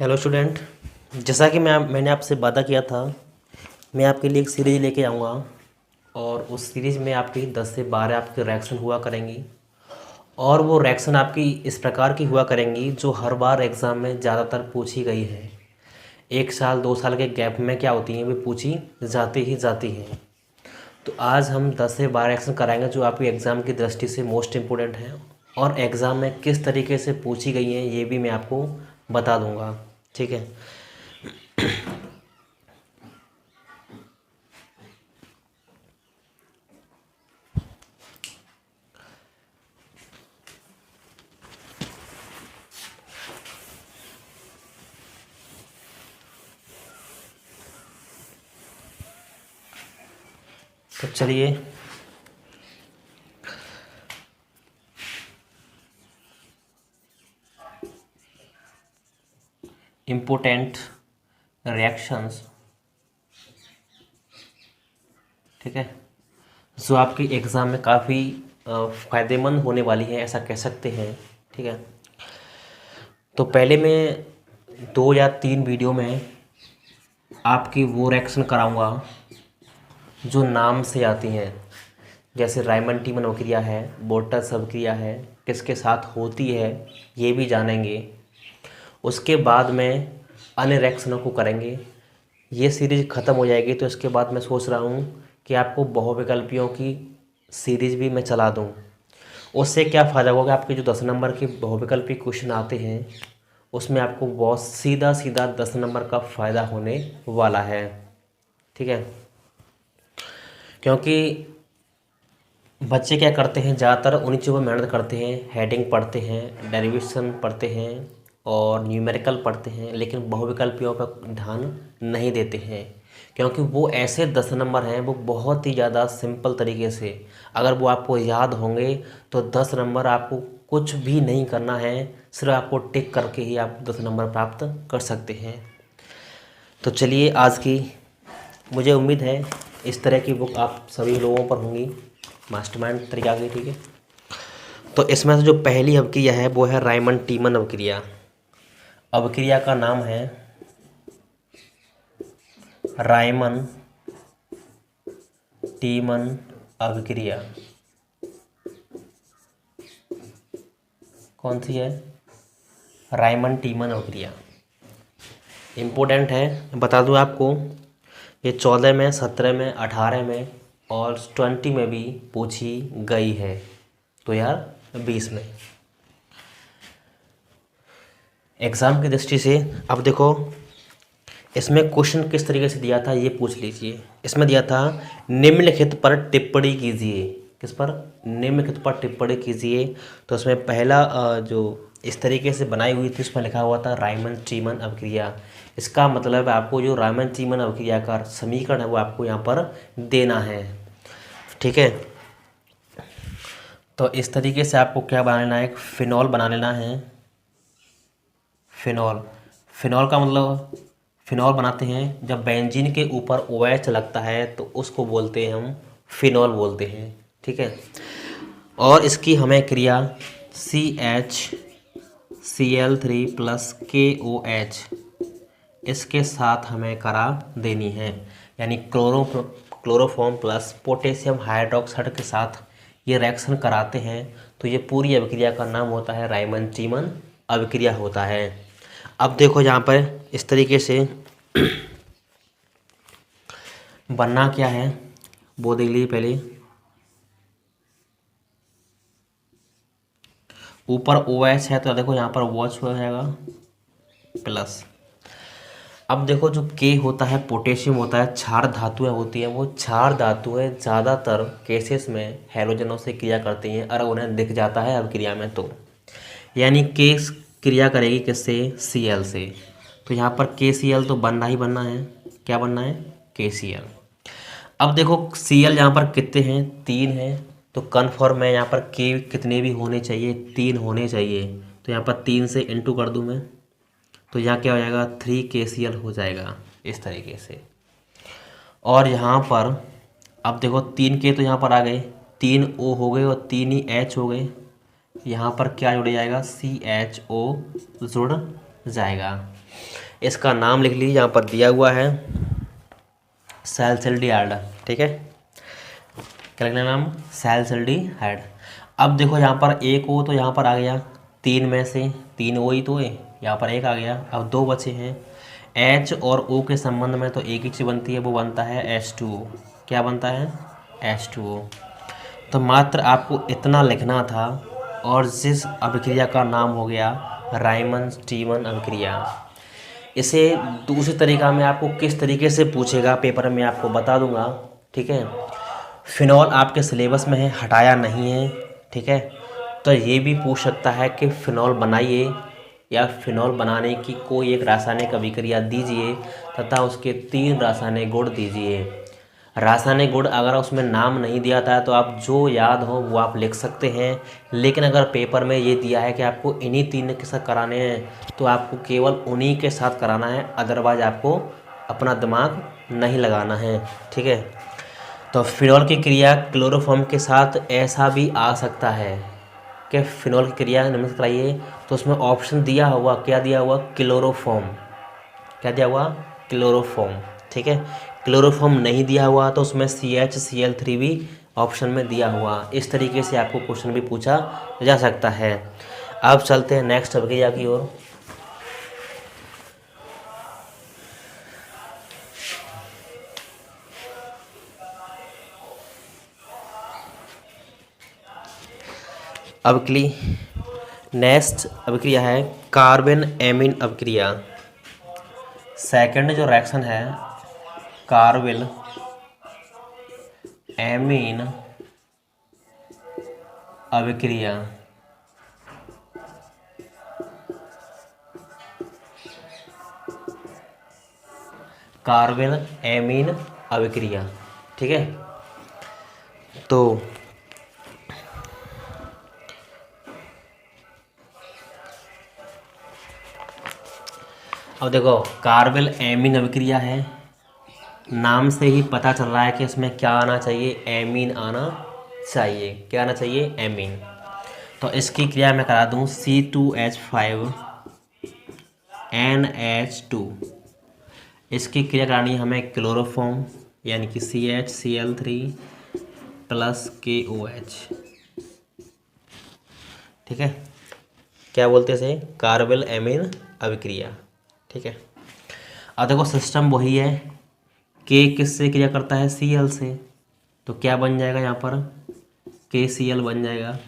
Hello student. जैसा कि मैंने आपसे वादा किया था, मैं आपके लिए एक सीरीज़ लेके आऊँगा और उस सीरीज़ में आपकी 10 से 12 आपके रिएक्शन हुआ करेंगी। और वो रिएक्शन आपकी इस प्रकार की हुआ करेंगी जो हर बार एग्ज़ाम में ज़्यादातर पूछी गई है। 1 साल 2 साल के गैप में क्या होती हैं, वे पूछी जाती ही जाती हैं। तो आज हम 10 से 12 रिएक्शन कराएंगे जो आपकी एग्ज़ाम की दृष्टि से मोस्ट इम्पोर्टेंट हैं, और एग्ज़ाम में किस तरीके से पूछी गई हैं ये भी मैं आपको बता दूंगा। ठीक है। तो चलिए इम्पोर्टेंट रिएक्शंस, ठीक है, जो आपके एग्ज़ाम में काफ़ी फ़ायदेमंद होने वाली है, ऐसा कह सकते हैं। ठीक है। तो पहले मैं 2 या 3 वीडियो में आपकी वो रिएक्शन कराऊंगा जो नाम से आती हैं, जैसे रायमन टीमन अवक्रिया है, बोर्टस अवक्रिया है, किसके साथ होती है ये भी जानेंगे। उसके बाद में अन्य रिएक्शनों को करेंगे। ये सीरीज़ ख़त्म हो जाएगी तो इसके बाद मैं सोच रहा हूँ कि आपको बहुविकल्पियों की सीरीज़ भी मैं चला दूँ। उससे क्या फ़ायदा होगा, आपके जो 10 नंबर के बहुविकल्पी क्वेश्चन आते हैं उसमें आपको बहुत सीधा सीधा 10 नंबर का फ़ायदा होने वाला है। ठीक है। क्योंकि बच्चे क्या करते हैं, ज़्यादातर उन्हीं चीज़ों में मेहनत करते हैं, हेडिंग पढ़ते हैं, डेरिवेशन पढ़ते हैं और न्यूमेरिकल पढ़ते हैं, लेकिन बहुविकल्पियों पर ध्यान नहीं देते हैं। क्योंकि वो ऐसे 10 नंबर हैं, वो बहुत ही ज़्यादा सिंपल तरीके से अगर वो आपको याद होंगे तो 10 नंबर आपको कुछ भी नहीं करना है, सिर्फ आपको टिक करके ही आप 10 नंबर प्राप्त कर सकते हैं। तो चलिए आज की, मुझे उम्मीद है इस तरह की बुक आप सभी लोगों पर होंगी, मास्टरमाइंड तरीका की। ठीक है। तो इसमें से जो पहली अवक्रिया है वो है रायमन टीमन अवक्रिया। अवक्रिया का नाम है रायमन टीमन अवक्रिया। कौन सी है? रायमन टीमन अवक्रिया। इम्पोर्टेंट है, बता दूं आपको, ये 14 में, 17 में, 18 में और 20 में भी पूछी गई है, 2020 में एग्ज़ाम की दृष्टि से। अब देखो इसमें क्वेश्चन किस तरीके से दिया था ये पूछ लीजिए। इसमें दिया था निम्नलिखित पर टिप्पणी कीजिए। किस पर? निम्नलिखित पर टिप्पणी कीजिए। तो उसमें पहला जो इस तरीके से बनाई हुई थी उसमें लिखा हुआ था रायमन टीमन अवक्रिया। इसका मतलब है आपको जो रायमन टीमन अवक्रिया का समीकरण है वो आपको यहाँ पर देना है। ठीक है। तो इस तरीके से आपको क्या बना लेना है, एक फिनॉल बना लेना है। फिनॉल, फिनॉल का मतलब, फिनॉल बनाते हैं जब बेंजीन के ऊपर OH लगता है तो उसको बोलते हैं हम फिनॉल बोलते हैं। ठीक है। और इसकी हमें क्रिया CHCl3 + KOH इसके साथ हमें करा देनी है, यानी क्लोरोफॉर्म प्लस पोटेशियम हाइड्रोक्साइड के साथ ये रिएक्शन कराते हैं तो ये पूरी अभिक्रिया का नाम होता है रायमन टीमन अभिक्रिया होता है। अब देखो यहाँ पर इस तरीके से बनना क्या है वो देख लीजिए। पहले ऊपर OH है तो देखो यहाँ पर वॉच हो जाएगा प्लस। अब देखो जो K होता है पोटेशियम होता है, क्षार धातुएं होती हैं, वो क्षार धातुएं ज़्यादातर केसेस में हैलोजनों से क्रिया करती हैं और उन्हें दिख जाता है अभिक्रिया में, तो यानी K क्रिया करेगी किससे? Cl से। तो यहाँ पर KCl तो बनना ही बनना है। क्या बनना है? KCl। अब देखो Cl यहाँ पर कितने हैं? 3 हैं, तो कन्फर्म है यहाँ पर K कितने भी होने चाहिए? 3 होने चाहिए। तो यहाँ पर 3 से इंटू कर दूँ मैं, तो यहाँ क्या हो जाएगा? 3KCl हो जाएगा इस तरीके से। और यहाँ पर अब देखो 3K तो यहाँ पर आ गए, 3O हो गए और 3 ही H हो गए। यहाँ पर क्या जुड़ जाएगा? CHO जुड़ जाएगा। इसका नाम लिख लीजिए, यहाँ पर दिया हुआ है सैलिसिल्डिहाइड। ठीक है, क्या लिखना नाम? सैलिसिल्डिहाइड। अब देखो यहाँ पर एक ओ तो यहाँ पर आ गया, तीन में से तीन ओ ही तो है, यहाँ पर एक आ गया। अब दो बचे हैं, एच और ओ के संबंध में तो एक ही चीज़ बनती है, वो बनता है H2O। क्या बनता है? H2O। तो मात्र आपको इतना लिखना था, और जिस अभिक्रिया का नाम हो गया रायमन स्टीवन अभिक्रिया। इसे दूसरी तरीका में आपको किस तरीके से पूछेगा पेपर में आपको बता दूंगा। ठीक है, फिनॉल आपके सिलेबस में है, हटाया नहीं है। ठीक है, तो ये भी पूछ सकता है कि फिनॉल बनाइए या फिनॉल बनाने की कोई एक रासायनिक अभिक्रिया दीजिए तथा उसके 3 रासायनिक गुण दीजिए। रासायनिक गुण अगर उसमें नाम नहीं दिया था तो आप जो याद हो वो आप लिख सकते हैं, लेकिन अगर पेपर में ये दिया है कि आपको इन्हीं 3 के साथ कराने हैं तो आपको केवल उन्हीं के साथ कराना है, अदरवाइज आपको अपना दिमाग नहीं लगाना है। ठीक है, तो फिनॉल की क्रिया क्लोरोफॉर्म के साथ ऐसा भी आ सकता है कि फिनॉल की क्रिया निम्न कराइए, तो उसमें ऑप्शन दिया हुआ, क्या दिया हुआ? क्लोरोफॉर्म। क्या दिया हुआ? क्लोरोफॉर्म। ठीक है, क्लोरोफॉर्म नहीं दिया हुआ तो उसमें CH Cl3 भी ऑप्शन में दिया हुआ। इस तरीके से आपको क्वेश्चन भी पूछा जा सकता है। अब चलते हैं नेक्स्ट अभिक्रिया की ओर। नेक्स्ट अभिक्रिया है कार्बन एमीन अभिक्रिया। सेकंड जो रिएक्शन है कार्बन एमीन अभिक्रिया। कार्बन एमीन अभिक्रिया। ठीक है, तो अब देखो कार्बन एमीन अभिक्रिया है, नाम से ही पता चल रहा है कि इसमें क्या आना चाहिए? एमीन आना चाहिए। क्या आना चाहिए? एमीन। तो इसकी क्रिया मैं करा दूं C2H5NH2। इसकी क्रिया करानी है हमें क्लोरोफॉर्म यानी कि CHCl3 प्लस KOH। ठीक है, क्या बोलते हैं इसे? कार्बन एमीन अभिक्रिया। ठीक है, अब देखो सिस्टम वही है, के किससे क्रिया करता है? Cl से, तो क्या बन जाएगा यहाँ पर? KCl बन जाएगा।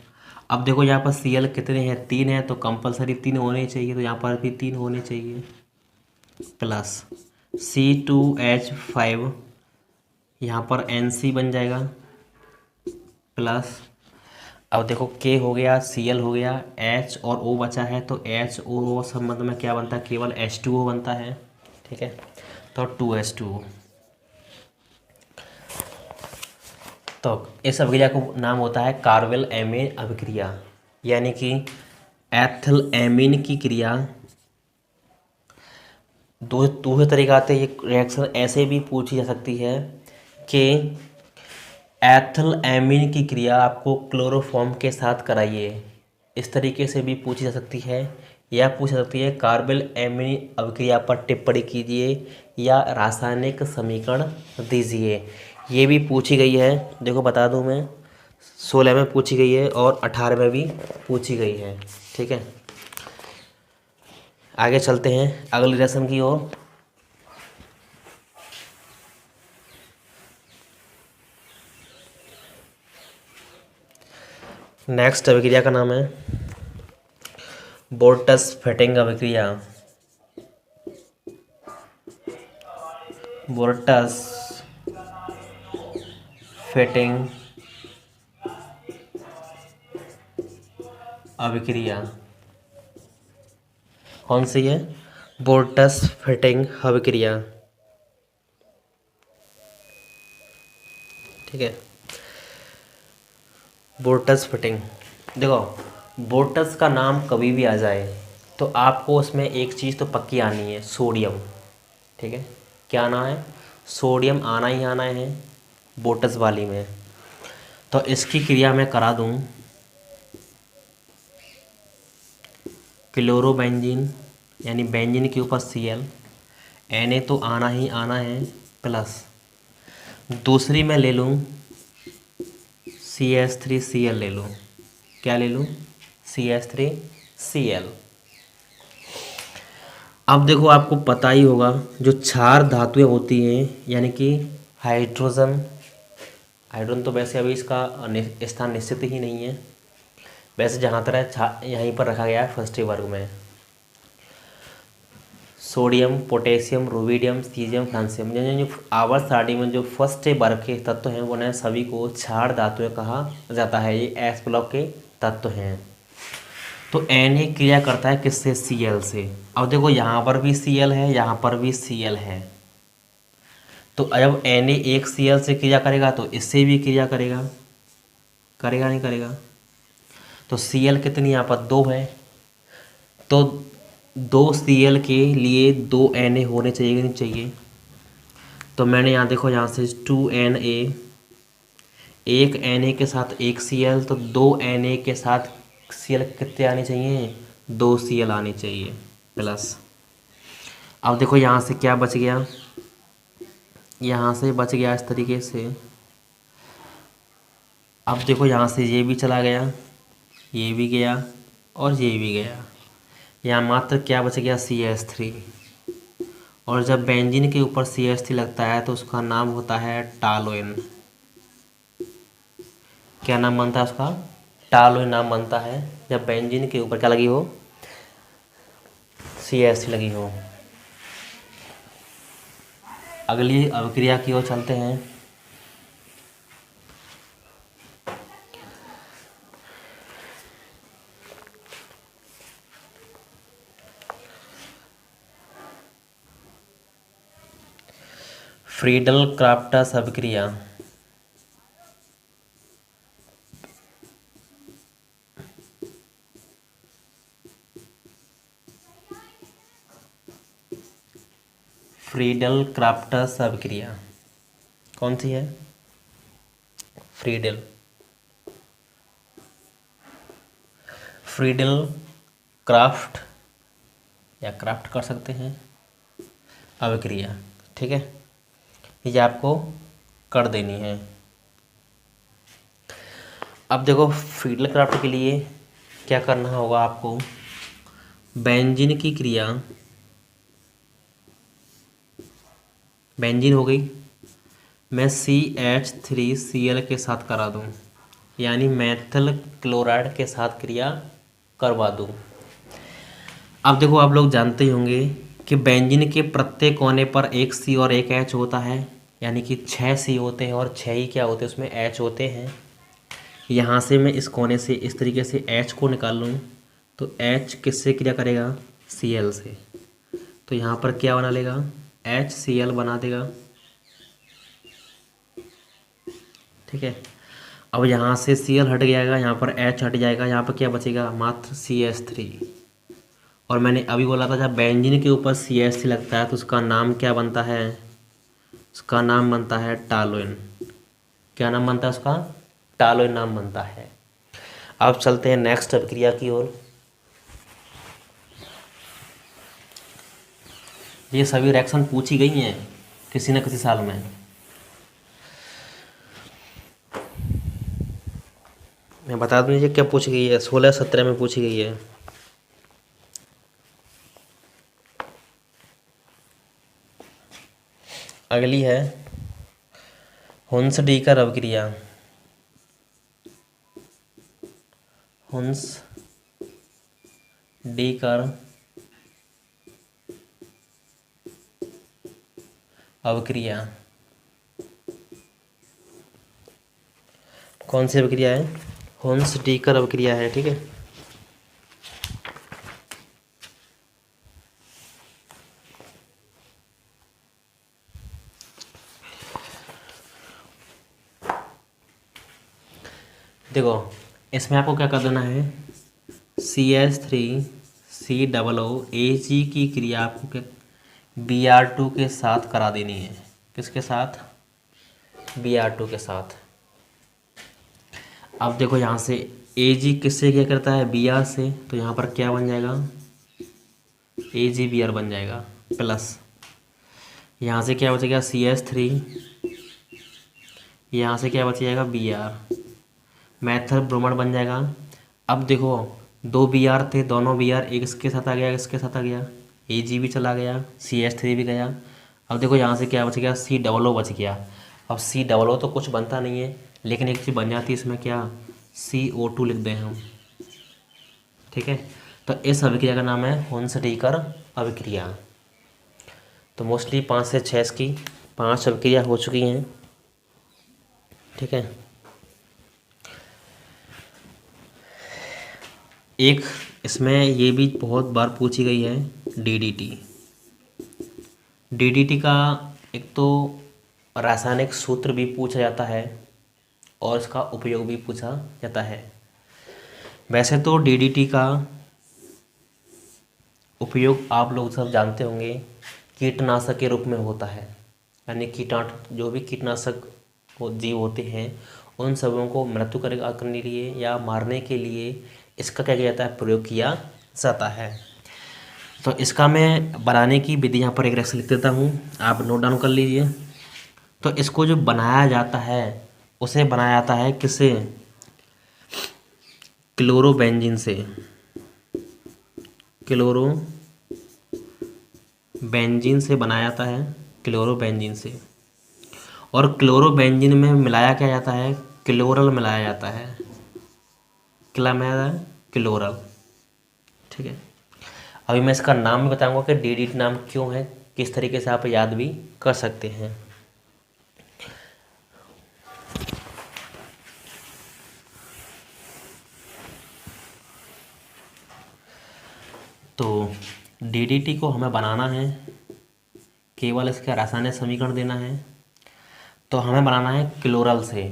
अब देखो यहाँ पर Cl कितने हैं? 3 हैं, तो कंपलसरी 3 होने चाहिए, तो यहाँ पर भी 3 होने चाहिए, प्लस C2H5 यहाँ पर NC बन जाएगा, प्लस अब देखो K हो गया, Cl हो गया, H और O बचा है, तो H और O संबंध में क्या बनता है? केवल H2O बनता है। ठीक है, तो 2H2O। तो इस अभिक्रिया का नाम होता है कार्बन एमीन अभिक्रिया, यानी कि एथिल एमीन की क्रिया। दूसरे तरीका आते ये रिएक्शन ऐसे भी पूछी जा सकती है कि एथिल एमीन की क्रिया आपको क्लोरोफॉर्म के साथ कराइए, इस तरीके से भी पूछी जा सकती है। या पूछ सकती है कार्बन एमीन अभिक्रिया पर टिप्पणी कीजिए या रासायनिक समीकरण दीजिए, ये भी पूछी गई है। देखो बता दूं मैं, 16 में पूछी गई है और 18 में भी पूछी गई है। ठीक है, आगे चलते हैं अगली रिएक्शन की ओर। नेक्स्ट अभिक्रिया का नाम है बोर्टस-फेटिंग अभिक्रिया। बोर्टस-फेटिंग अभिक्रिया कौन सी है? बोर्टस-फेटिंग अभिक्रिया। ठीक है, बोर्टस-फेटिंग। देखो बोर्टस का नाम कभी भी आ जाए तो आपको उसमें एक चीज़ तो पक्की आनी है, सोडियम। ठीक है, क्या आना है? सोडियम आना ही आना है बोर्टस वाली में। तो इसकी क्रिया मैं करा दूं क्लोरोबेंजीन यानी बेंजीन के ऊपर Cl, Na तो आना ही आना है, प्लस दूसरी मैं ले लूँ CH3Cl ले लूँ। क्या ले लूँ? CH3Cl। अब देखो आपको पता ही होगा जो क्षार धातुएं होती हैं, यानी कि हाइड्रोजन, हाइड्रोजन तो वैसे अभी इसका स्थान निश्चित ही नहीं है, वैसे जहाँ तरह यहीं पर रखा गया है फर्स्ट वर्ग में। Sodium, potassium, rubidium, caesium, francium, जो आवर्त सारणी में जो फर्स्ट वर्ग के तत्व हैं उन्हें सभी को क्षार धातुएं कहा जाता है। ये एस ब्लॉक के तत्व हैं। तो Na क्रिया करता है किससे? Cl से। अब देखो यहाँ पर भी Cl है, यहाँ पर भी Cl है, तो जब Na एक Cl से क्रिया करेगा तो इससे भी क्रिया करेगा, करेगा नहीं करेगा? तो Cl कितनी यहाँ पर 2 है, तो 2 Cl के लिए 2 Na होने चाहिए कि नहीं चाहिए? तो मैंने यहाँ देखो यहाँ से 2Na, एक Na के साथ एक Cl, तो 2 Na के साथ Cl कितने आने चाहिए? 2 Cl आने चाहिए प्लस। अब देखो यहाँ से क्या बच गया, यहाँ से बच गया इस तरीके से। अब देखो यहाँ से ये भी चला गया, ये भी गया और ये भी गया, यहाँ मात्र क्या बच गया? CH3। और जब बेंजीन के ऊपर CH3 लगता है तो उसका नाम होता है टालोइन। क्या नाम बनता है उसका? टालोइन नाम बनता है जब बेंजीन के ऊपर क्या लगी हो? CH3 लगी हो। अगली अभिक्रिया की ओर चलते हैं। फ्रीडल क्राफ्टस अभिक्रिया। फ्रीडल क्राफ्टस अभिक्रिया कौन सी है? फ्रीडल, फ्रीडल क्राफ्ट या क्राफ्ट कर सकते हैं अभिक्रिया, ठीक है, ये आपको कर देनी है। अब देखो फ्रीडल क्राफ्ट के लिए क्या करना होगा आपको? बेंजीन की क्रिया, बेंजीन हो गई, मैं CH3Cl के साथ करा दूं, यानी मेथिल क्लोराइड के साथ क्रिया करवा दूं। अब देखो आप लोग जानते ही होंगे कि बेंजीन के प्रत्येक कोने पर एक C और एक H होता है, यानी कि 6 C होते हैं और 6 ही क्या होते हैं उसमें H होते हैं। यहाँ से मैं इस कोने से इस तरीके से H को निकाल लूँ तो H किससे क्रिया करेगा? Cl से, तो यहाँ पर क्या बना लेगा? HCl बना देगा, ठीक है। अब यहाँ से Cl हट जाएगा, यहाँ पर H हट जाएगा, यहाँ पर क्या बचेगा? मात्र CH3। और मैंने अभी बोला था जब बेंजीन के ऊपर CH3 लगता है तो उसका नाम क्या बनता है? उसका नाम बनता है टालोइन। क्या नाम बनता है उसका? टालोइन नाम बनता है। अब चलते हैं नेक्स्ट अभिक्रिया की ओर। ये सभी रिएक्शन पूछी गई हैं किसी न किसी साल में। मैं बता दूँ ये क्या पूछी गई है, 16-17 में पूछी गई है। अगली है हुन्स-डीकर अभिक्रिया। हुन्स-डीकर अभिक्रिया कौन सी अभिक्रिया है? हुन्स-डीकर अभिक्रिया है, ठीक है। देखो इसमें आपको क्या कर देना है? CH3COOAg की क्रिया आपको क्या Br2 के साथ करा देनी है। किसके साथ? Br2 के साथ। अब देखो यहाँ से Ag किससे क्या करता है? Br से, तो यहाँ पर क्या बन जाएगा? AgBr बन जाएगा प्लस, यहाँ से क्या बचेगा CH3, यहाँ से क्या बच जाएगा Br, मैथर ब्रोमाइड बन जाएगा। अब देखो 2 Br थे, दोनों Br एक इसके साथ आ गया, इसके साथ आ गया, Ag भी चला गया, CH3 भी गया। अब देखो यहाँ से क्या बच गया COO बच गया। अब COO तो कुछ बनता नहीं है, लेकिन एक चीज़ बन जाती है इसमें, क्या CO2 लिख दें हम, ठीक है। तो इस अभिक्रिया का नाम है हुन्सडीकर अभिक्रिया। तो मोस्टली 5 से 6 इसकी 5 अभिक्रिया हो चुकी हैं, ठीक है। एक इसमें ये भी बहुत बार पूछी गई है DDT। DDT का एक तो रासायनिक सूत्र भी पूछा जाता है और इसका उपयोग भी पूछा जाता है। वैसे तो DDT का उपयोग आप लोग सब जानते होंगे, कीटनाशक के रूप में होता है, यानी जो भी कीटनाशक जीव होते हैं उन सबों को मृत्यु करने के लिए या मारने के लिए इसका क्या किया जाता है, प्रयोग किया जाता है। तो इसका मैं बनाने की विधि यहाँ पर एक रेक्स लिख देता हूँ, आप नोट डाउन कर लीजिए। तो इसको जो बनाया जाता है उसे बनाया जाता है किससे, क्लोरोबेंजीन से, क्लोरोबेंजीन से बनाया जाता है, क्लोरोबेंजीन से। और क्लोरोबेंजीन में मिलाया क्या जाता है, क्लोरल मिलाया जाता है, क्या मिलाया जाता है, क्लोरल, ठीक है। अभी मैं इसका नाम भी बताऊंगा कि DDT नाम क्यों है, किस तरीके से आप याद भी कर सकते हैं। तो DDT को हमें बनाना है, केवल इसका रासायनिक समीकरण देना है। तो हमें बनाना है क्लोरल से।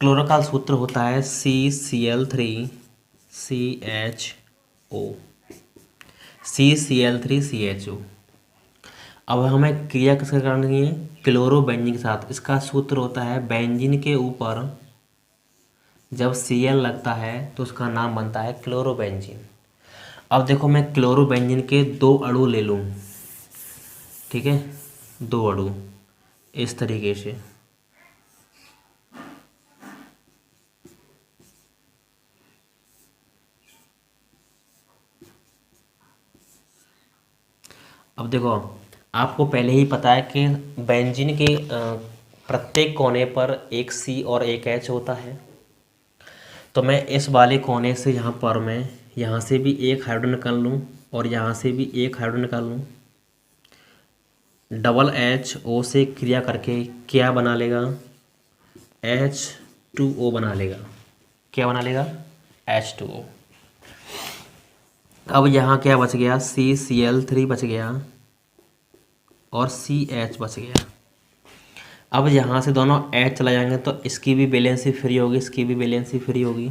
क्लोरल का सूत्र होता है CCl3CHO। अब हमें क्रिया किसके करनी है, क्लोरोबेंजीन के साथ। इसका सूत्र होता है बेंजीन के ऊपर जब Cl लगता है तो उसका नाम बनता है क्लोरोबेंजीन। अब देखो मैं क्लोरोबेंजीन के 2 अणु ले लूँ, ठीक है, 2 अणु इस तरीके से। अब देखो आपको पहले ही पता है कि बेंजीन के प्रत्येक कोने पर एक C और एक H होता है। तो मैं इस वाले कोने से यहाँ पर मैं यहाँ से भी एक हाइड्रोजन निकाल लूँ और यहाँ से भी एक हाइड्रोजन निकाल लूँ, डबल HO से क्रिया करके क्या बना लेगा, H2O बना लेगा। क्या बना लेगा, H2O। अब यहाँ क्या बच गया, CCl3 बच गया और CH बच गया। अब यहाँ से दोनों H चला जाएंगे तो इसकी भी वैलेंसी फ्री होगी, इसकी भी वैलेंसी फ्री होगी।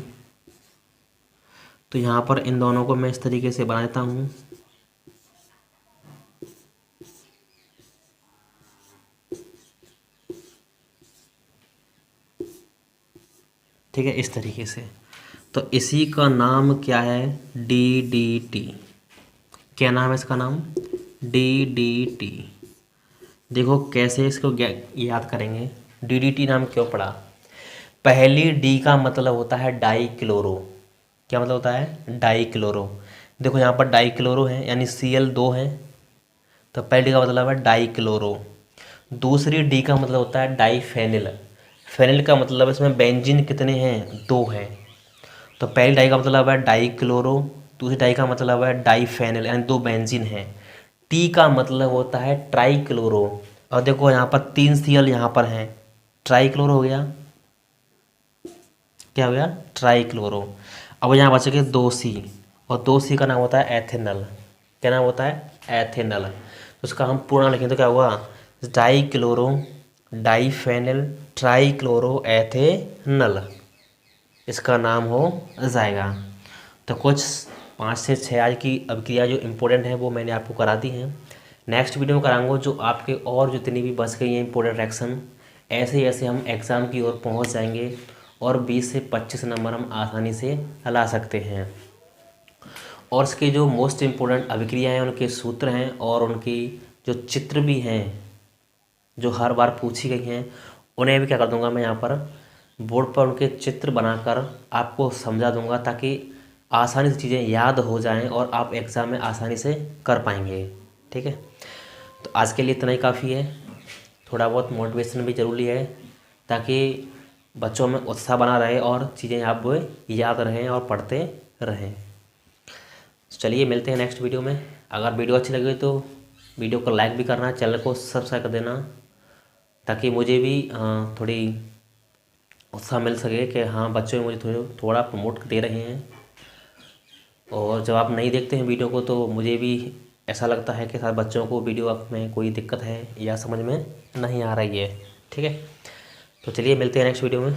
तो यहाँ पर इन दोनों को मैं इस तरीके से बना देता हूँ, ठीक है, इस तरीके से। तो इसी का नाम क्या है, DDT। क्या नाम है इसका नाम, DDT। देखो कैसे इसको याद करेंगे, DDT नाम क्यों पड़ा। पहली D का मतलब होता है डाई क्लोरो। क्या मतलब होता है, डाई क्लोरो। देखो यहाँ पर डाई क्लोरो है यानी Cl2 है, तो पहली D का मतलब है डाई क्लोरो। दूसरी D का मतलब होता है डाई फेनिल। फेनिल का मतलब इसमें बेंजीन कितने हैं, 2 हैं। तो पहली डाई का मतलब है डाई क्लोरो, दूसरी डाई का मतलब है डाई फेनिल यानी 2 बेंजीन हैं। टी का मतलब होता है ट्राई क्लोरो। और देखो यहाँ पर 3 Cl यहाँ पर हैं, ट्राई क्लोरो हो गया। क्या हो गया, ट्राई क्लोरो। अब यहाँ बच गए 2C और 2C का नाम होता है एथेनल। क्या नाम होता है, एथेनल। तो उसका हम पूरा लिखें तो क्या हुआ, dichloro diphenyl trichloro ethanal, इसका नाम हो जाएगा। तो कुछ 5 से 6 आज की अभिक्रिया जो इम्पोर्टेंट है वो मैंने आपको करा दी हैं। नेक्स्ट वीडियो में कराऊंगा जो आपके और जितनी भी बच गई हैं इम्पोर्टेंट रिएक्शन, ऐसे ऐसे हम एग्ज़ाम की ओर पहुंच जाएंगे और 20 से 25 नंबर हम आसानी से ला सकते हैं। और इसके जो मोस्ट इम्पोर्टेंट अभिक्रिया हैं, उनके सूत्र हैं और उनकी जो चित्र भी हैं जो हर बार पूछी गई हैं, उन्हें भी क्या कर दूंगा मैं यहाँ पर बोर्ड पर उनके चित्र बनाकर आपको समझा दूंगा, ताकि आसानी से चीज़ें याद हो जाएं और आप एग्ज़ाम में आसानी से कर पाएंगे। ठीक है, तो आज के लिए इतना ही काफ़ी है। थोड़ा बहुत मोटिवेशन भी ज़रूरी है, ताकि बच्चों में उत्साह बना रहे और चीज़ें आप वो याद रहें और पढ़ते रहें। चलिए मिलते हैं नेक्स्ट वीडियो में। अगर वीडियो अच्छी लगी तो वीडियो को लाइक भी करना, चैनल को सब्सक्राइब कर देना, ताकि मुझे भी थोड़ी उत्साह मिल सके कि हाँ बच्चों में मुझे थोड़ा प्रमोट दे रहे हैं। और जब आप नहीं देखते हैं वीडियो को तो मुझे भी ऐसा लगता है कि शायद बच्चों को वीडियो में कोई दिक्कत है या समझ में नहीं आ रही है। ठीक है, तो चलिए मिलते हैं नेक्स्ट वीडियो में।